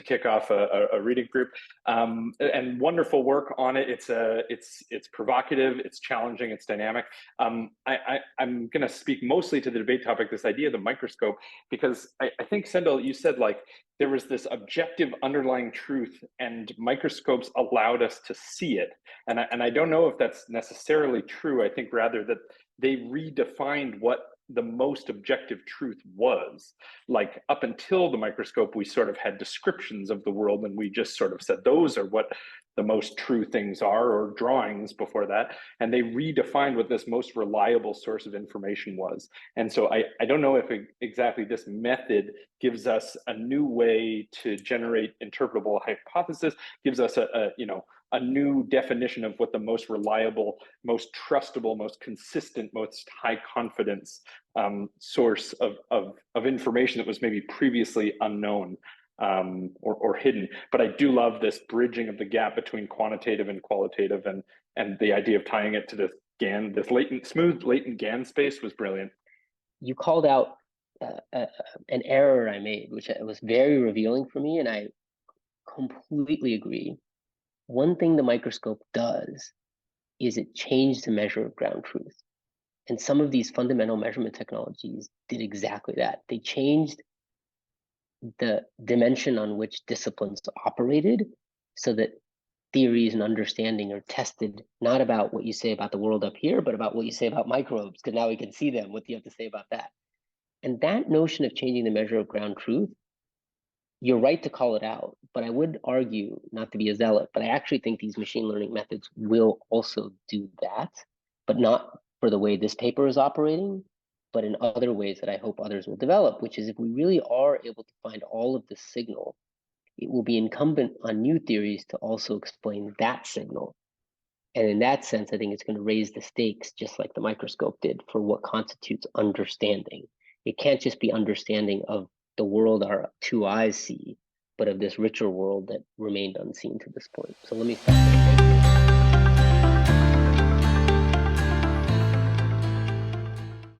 kick off a reading group, and wonderful work on it. It's provocative, it's challenging, it's dynamic. I'm going to speak mostly to the debate topic, this idea of the microscope, because I think, Sendhil, you said like there was this objective underlying truth and microscopes allowed us to see it. And I don't know if that's necessarily true. I think rather that they redefined what the most objective truth was. Like up until the microscope, we sort of had descriptions of the world and we just sort of said those are what the most true things are, or drawings before that. And they redefined what this most reliable source of information was. And so I don't know if exactly this method gives us a new way to generate interpretable hypothesis, gives us a new definition of what the most reliable, most trustable, most consistent, most high confidence source of information that was maybe previously unknown or hidden. But I do love this bridging of the gap between quantitative and qualitative, and the idea of tying it to this GAN, this smooth latent GAN space was brilliant. You called out an error I made, which was very revealing for me, and I completely agree. One thing the microscope does is it changed the measure of ground truth. And some of these fundamental measurement technologies did exactly that. They changed the dimension on which disciplines operated so that theories and understanding are tested not about what you say about the world up here, but about what you say about microbes, because now we can see them. What do you have to say about that? And that notion of changing the measure of ground truth, you're right to call it out, but I would argue, not to be a zealot, but I actually think these machine learning methods will also do that, but not for the way this paper is operating, but in other ways that I hope others will develop, which is if we really are able to find all of this signal, it will be incumbent on new theories to also explain that signal. And in that sense, I think it's going to raise the stakes, just like the microscope did, for what constitutes understanding. It can't just be understanding of the world our two eyes see, but of this richer world that remained unseen to this point. So let me stop there.